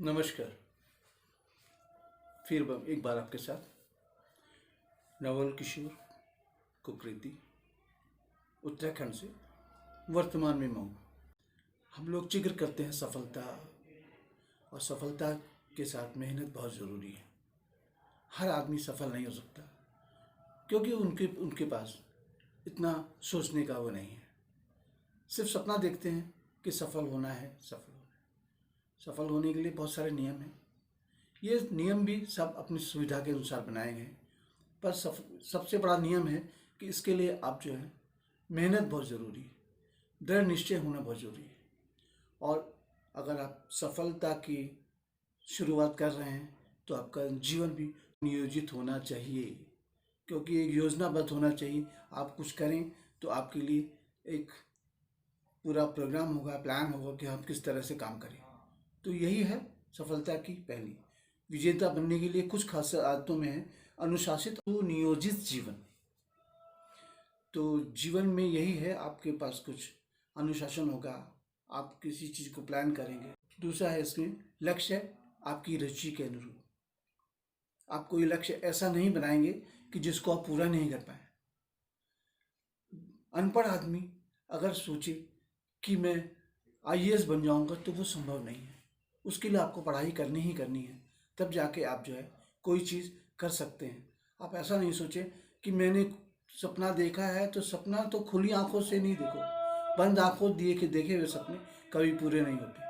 नमस्कार। फिर एक बार आपके साथ नवल किशोर कुकृति उत्तराखंड से। वर्तमान में मऊ। हम लोग जिक्र करते हैं सफलता, और सफलता के साथ मेहनत बहुत ज़रूरी है। हर आदमी सफल नहीं हो सकता क्योंकि उनके उनके पास इतना सोचने का वो नहीं है। सिर्फ सपना देखते हैं कि सफल होना है, सफल होना है। सफल होने के लिए बहुत सारे नियम हैं। ये नियम भी सब अपनी सुविधा के अनुसार बनाए गए हैं, पर सबसे बड़ा नियम है कि इसके लिए आप जो है मेहनत बहुत ज़रूरी है, दृढ़ निश्चय होना बहुत ज़रूरी है। और अगर आप सफलता की शुरुआत कर रहे हैं तो आपका जीवन भी नियोजित होना चाहिए, क्योंकि एक योजनाबद्ध होना चाहिए। आप कुछ करें तो आपके लिए एक पूरा प्रोग्राम होगा, प्लान होगा कि आप किस तरह से काम करें। तो यही है सफलता की पहली। विजेता बनने के लिए कुछ खास आदतों में है अनुशासित और नियोजित जीवन। तो जीवन में यही है, आपके पास कुछ अनुशासन होगा, आप किसी चीज़ को प्लान करेंगे। दूसरा है इसमें लक्ष्य है आपकी रुचि के अनुरूप। आप कोई लक्ष्य ऐसा नहीं बनाएंगे कि जिसको आप पूरा नहीं कर पाए। अनपढ़ आदमी अगर सोचे कि मैं आईएएस बन जाऊंगा तो वो संभव नहीं है। उसके लिए आपको पढ़ाई करनी ही करनी है, तब जाके आप जो है कोई चीज़ कर सकते हैं। आप ऐसा नहीं सोचें कि मैंने सपना देखा है तो सपना तो खुली आंखों से नहीं देखो, बंद आंखों दिए के देखे हुए सपने कभी पूरे नहीं होते।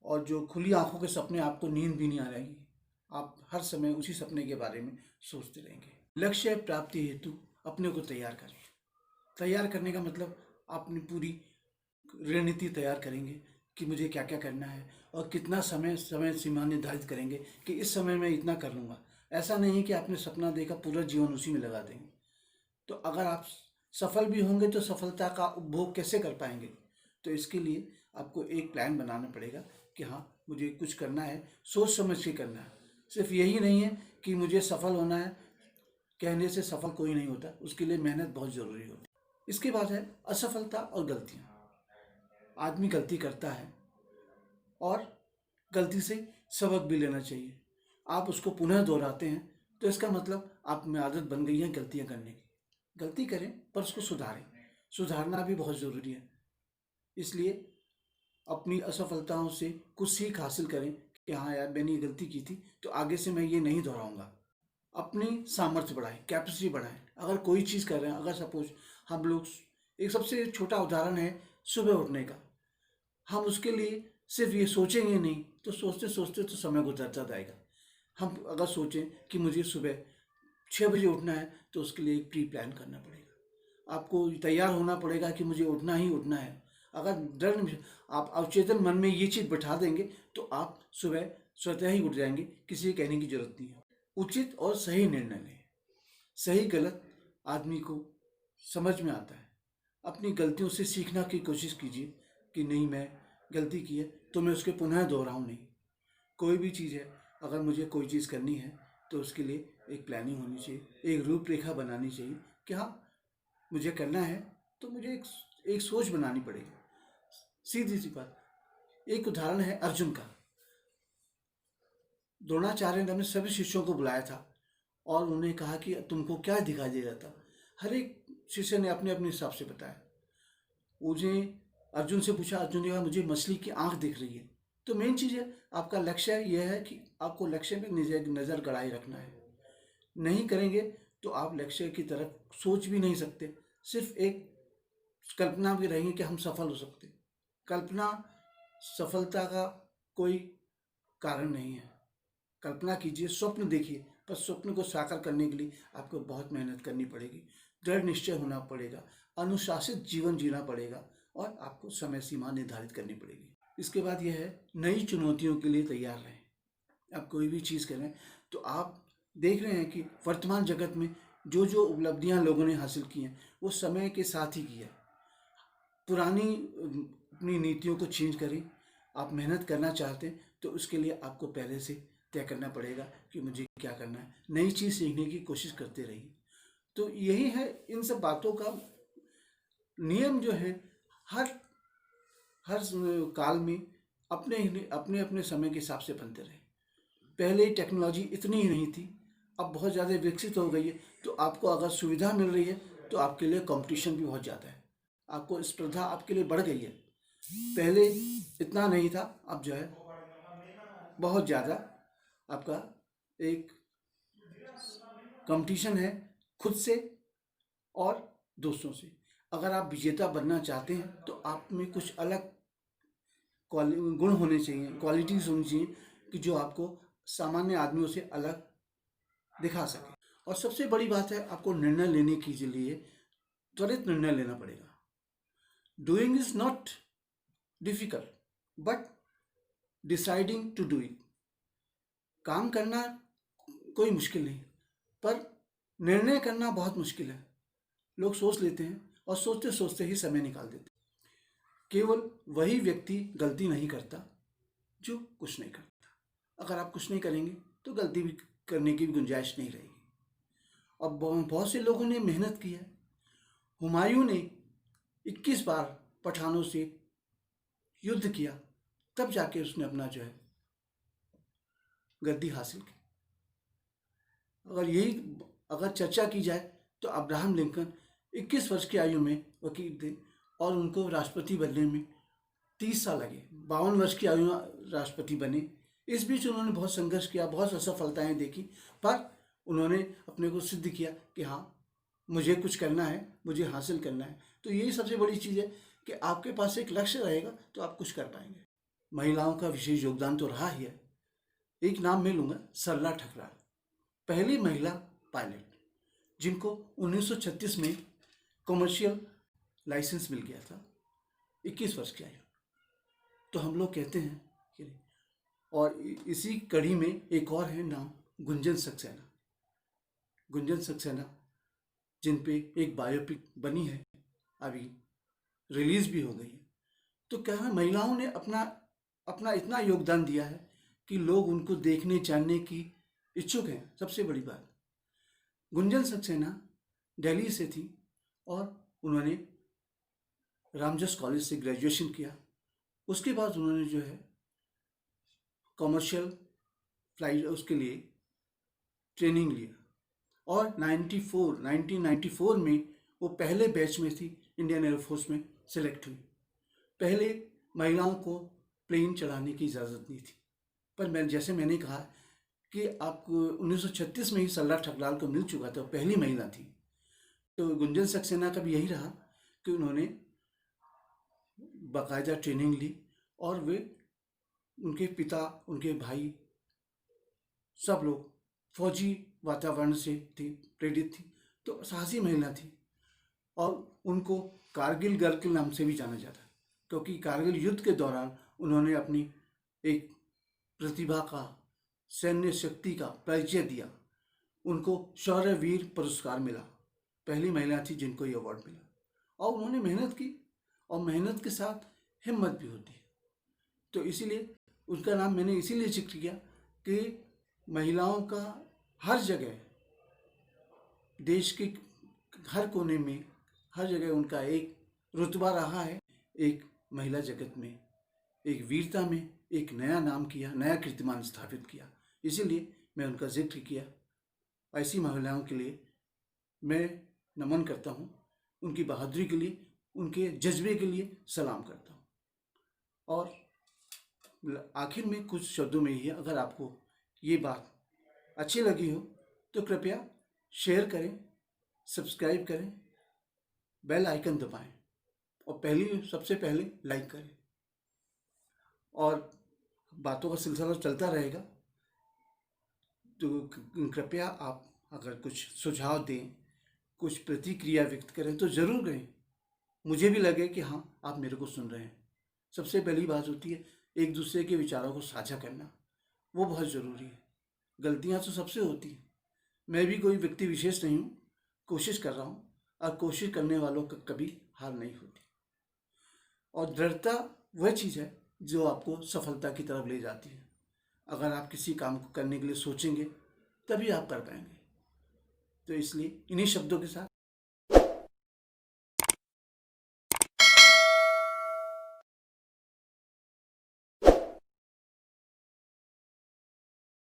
और जो खुली आंखों के सपने, आपको नींद भी नहीं आ रहेगी, आप हर समय उसी सपने के बारे में सोचते रहेंगे। लक्ष्य प्राप्ति हेतु अपने को तैयार करें। तैयार करने का मतलब आप अपनी पूरी रणनीति तैयार करेंगे कि मुझे क्या क्या करना है, और कितना समय सीमा निर्धारित करेंगे कि इस समय में इतना कर लूँगा। ऐसा नहीं है कि आपने सपना देखा पूरा जीवन उसी में लगा देंगे। तो अगर आप सफल भी होंगे तो सफलता का उपभोग कैसे कर पाएंगे? तो इसके लिए आपको एक प्लान बनाना पड़ेगा कि हाँ, मुझे कुछ करना है, सोच समझ के करना है। सिर्फ यही नहीं है कि मुझे सफल होना है, कहने से सफल कोई नहीं होता, उसके लिए मेहनत बहुत ज़रूरी होती है। इसके बाद है असफलता और गलतियाँ। आदमी गलती करता है और गलती से सबक भी लेना चाहिए। आप उसको पुनः दोहराते हैं तो इसका मतलब आप में आदत बन गई है गलतियां करने की। गलती करें पर उसको सुधारें, सुधारना भी बहुत ज़रूरी है। इसलिए अपनी असफलताओं से कुछ सीख हासिल करें कि हाँ यार, मैंने ये गलती की थी तो आगे से मैं ये नहीं दोहराऊंगा। अपनी सामर्थ्य बढ़ाएं, कैपेसिटी बढ़ाएं। अगर कोई चीज़ कर रहे हैं, अगर सपोज हम लोग, एक सबसे छोटा उदाहरण है सुबह उठने का, हम उसके लिए सिर्फ ये सोचेंगे नहीं तो सोचते सोचते तो समय गुजरता जाएगा। हम अगर सोचें कि मुझे सुबह 6 बजे उठना है तो उसके लिए एक प्री प्लान करना पड़ेगा। आपको तैयार होना पड़ेगा कि मुझे उठना ही उठना है। अगर दृढ़ आप अवचेतन मन में ये चीज़ बैठा देंगे तो आप सुबह स्वतः ही उठ जाएंगे, किसी के कहने की जरूरत नहीं है। उचित और सही निर्णय लें। सही गलत आदमी को समझ में आता है। अपनी गलतियों से सीखने की कोशिश कीजिए कि नहीं, मैं गलती की है तो मैं उसके पुनः दोहराऊँ नहीं। कोई भी चीज़ है, अगर मुझे कोई चीज़ करनी है तो उसके लिए एक प्लानिंग होनी चाहिए, एक रूपरेखा बनानी चाहिए कि हाँ, मुझे करना है तो मुझे एक सोच बनानी पड़ेगी। सीधी सी बात। एक उदाहरण है अर्जुन का। द्रोणाचार्य ने अपने सभी शिष्यों को बुलाया था और उन्होंने कहा कि तुमको क्या दिखाई दे रहा था। हर एक शिष्य ने अपने अपने हिसाब से बताया। मुझे अर्जुन से पूछा, अर्जुन ने कहा मुझे मछली की आंख दिख रही है। तो मेन चीज़ है, आपका लक्ष्य यह है कि आपको लक्ष्य में नज़र गड़ाए रखना है। नहीं करेंगे तो आप लक्ष्य की तरफ सोच भी नहीं सकते। सिर्फ एक कल्पना भी रहेंगे कि हम सफल हो सकते। कल्पना सफलता का कोई कारण नहीं है। कल्पना कीजिए, स्वप्न देखिए, पर स्वप्न को साकार करने के लिए आपको बहुत मेहनत करनी पड़ेगी, दृढ़ निश्चय होना पड़ेगा, अनुशासित जीवन जीना पड़ेगा, और आपको समय सीमा निर्धारित करनी पड़ेगी। इसके बाद यह है नई चुनौतियों के लिए तैयार रहें। आप कोई भी चीज़ करें तो आप देख रहे हैं कि वर्तमान जगत में जो जो उपलब्धियां लोगों ने हासिल की हैं वो समय के साथ ही की है। पुरानी अपनी नीतियों को चेंज करें। आप मेहनत करना चाहते हैं तो उसके लिए आपको पहले से तय करना पड़ेगा कि मुझे क्या करना है। नई चीज़ सीखने की कोशिश करते रहिए। तो यही है, इन सब बातों का नियम जो है हर हर काल में अपने अपने अपने समय के हिसाब से बनते रहे। पहले टेक्नोलॉजी इतनी ही नहीं थी, अब बहुत ज़्यादा विकसित हो गई है। तो आपको अगर सुविधा मिल रही है तो आपके लिए कंपटीशन भी बहुत ज़्यादा है, आपको स्पर्धा आपके लिए बढ़ गई है। पहले इतना नहीं था, अब जो है बहुत ज़्यादा आपका एक कंपटीशन है खुद से और दोस्तों से। अगर आप विजेता बनना चाहते हैं तो आप में कुछ अलग गुण होने चाहिए, क्वालिटीज़ होनी चाहिए कि जो आपको सामान्य आदमियों से अलग दिखा सके। और सबसे बड़ी बात है, आपको निर्णय लेने के लिए त्वरित निर्णय लेना पड़ेगा। Doing is not difficult but deciding to do it. काम करना कोई मुश्किल नहीं, पर निर्णय करना बहुत मुश्किल है। लोग सोच लेते हैं और सोचते सोचते ही समय निकाल देते हैं। केवल वही व्यक्ति गलती नहीं करता जो कुछ नहीं करता। अगर आप कुछ नहीं करेंगे तो गलती भी करने की गुंजाइश नहीं रहेगी। और बहुत से लोगों ने मेहनत की है। हुमायूं ने 21 बार पठानों से युद्ध किया, तब जाके उसने अपना जो है गद्दी हासिल की। अगर चर्चा की जाए तो अब्राहम लिंकन 21 वर्ष की आयु में वकील थे और उनको राष्ट्रपति बनने में 30 साल लगे। 52 वर्ष की आयु में राष्ट्रपति बने। इस बीच उन्होंने बहुत संघर्ष किया, बहुत असफलताएं देखी, पर उन्होंने अपने को सिद्ध किया कि हाँ, मुझे कुछ करना है, मुझे हासिल करना है। तो यही सबसे बड़ी चीज़ है कि आपके पास एक लक्ष्य रहेगा तो आप कुछ कर पाएंगे। महिलाओं का विशेष योगदान तो रहा ही है। एक नाम मैं लूँगा, सरला ठकराल, पहली महिला पायलट जिनको 1936 में कमर्शियल लाइसेंस मिल गया था, 21 वर्ष की आयु। तो हम लोग कहते हैं कि, और इसी कड़ी में एक और है नाम, गुंजन सक्सेना। गुंजन सक्सेना जिन पे एक बायोपिक बनी है, अभी रिलीज भी हो गई है। तो क्या है, महिलाओं ने अपना इतना योगदान दिया है कि लोग उनको देखने जानने की इच्छुक हैं। सबसे बड़ी बात, गुंजन सक्सेना दिल्ली से थी और उन्होंने रामजस कॉलेज से ग्रेजुएशन किया। उसके बाद उन्होंने जो है कमर्शियल फ्लाइट उसके लिए ट्रेनिंग लिया और 1994 में वो पहले बैच में थी, इंडियन एयरफोर्स में सेलेक्ट हुई। पहले महिलाओं को प्लेन चलाने की इजाज़त नहीं थी, पर जैसे मैंने कहा कि आपको 1936 में ही सरला ठकराल को मिल चुका था, पहली महिला थी। तो गुंजन सक्सेना का भी यही रहा कि उन्होंने बाकायदा ट्रेनिंग ली और वे, उनके पिता, उनके भाई, सब लोग फौजी वातावरण से थी, प्रेरित थी। तो साहसी महिला थी और उनको कारगिल गर्ल के नाम से भी जाना जाता है, क्योंकि कारगिल युद्ध के दौरान उन्होंने अपनी एक प्रतिभा का, सैन्य शक्ति का परिचय दिया। उनको शौर्य वीर पुरस्कार मिला, पहली महिला थी जिनको ये अवार्ड मिला। और उन्होंने मेहनत की और मेहनत के साथ हिम्मत भी होती है। तो इसीलिए उनका नाम मैंने इसीलिए जिक्र किया कि महिलाओं का हर जगह, देश के हर कोने में, हर जगह उनका एक रुतबा रहा है। एक महिला जगत में, एक वीरता में एक नया नाम किया, नया कीर्तिमान स्थापित किया। इसीलिए मैं उनका जिक्र किया। ऐसी महिलाओं के लिए मैं नमन करता हूँ, उनकी बहादुरी के लिए, उनके जज्बे के लिए सलाम करता हूँ। और आखिर में कुछ शब्दों में ये, अगर आपको ये बात अच्छी लगी हो तो कृपया शेयर करें, सब्सक्राइब करें, बेल आइकन दबाएं और सबसे पहले लाइक करें। और बातों का सिलसिला चलता रहेगा, तो कृपया आप अगर कुछ सुझाव दें, कुछ प्रतिक्रिया व्यक्त करें तो ज़रूर करें, मुझे भी लगे कि हाँ, आप मेरे को सुन रहे हैं। सबसे पहली बात होती है एक दूसरे के विचारों को साझा करना, वो बहुत ज़रूरी है। गलतियाँ तो सबसे होती हैं, मैं भी कोई व्यक्ति विशेष नहीं हूँ, कोशिश कर रहा हूँ और कोशिश करने वालों का कभी हार नहीं होती। और दृढ़ता वह चीज़ है जो आपको सफलता की तरफ ले जाती है। अगर आप किसी काम को करने के लिए सोचेंगे तभी आप कर पाएंगे। तो इसलिए इन्हीं शब्दों के साथ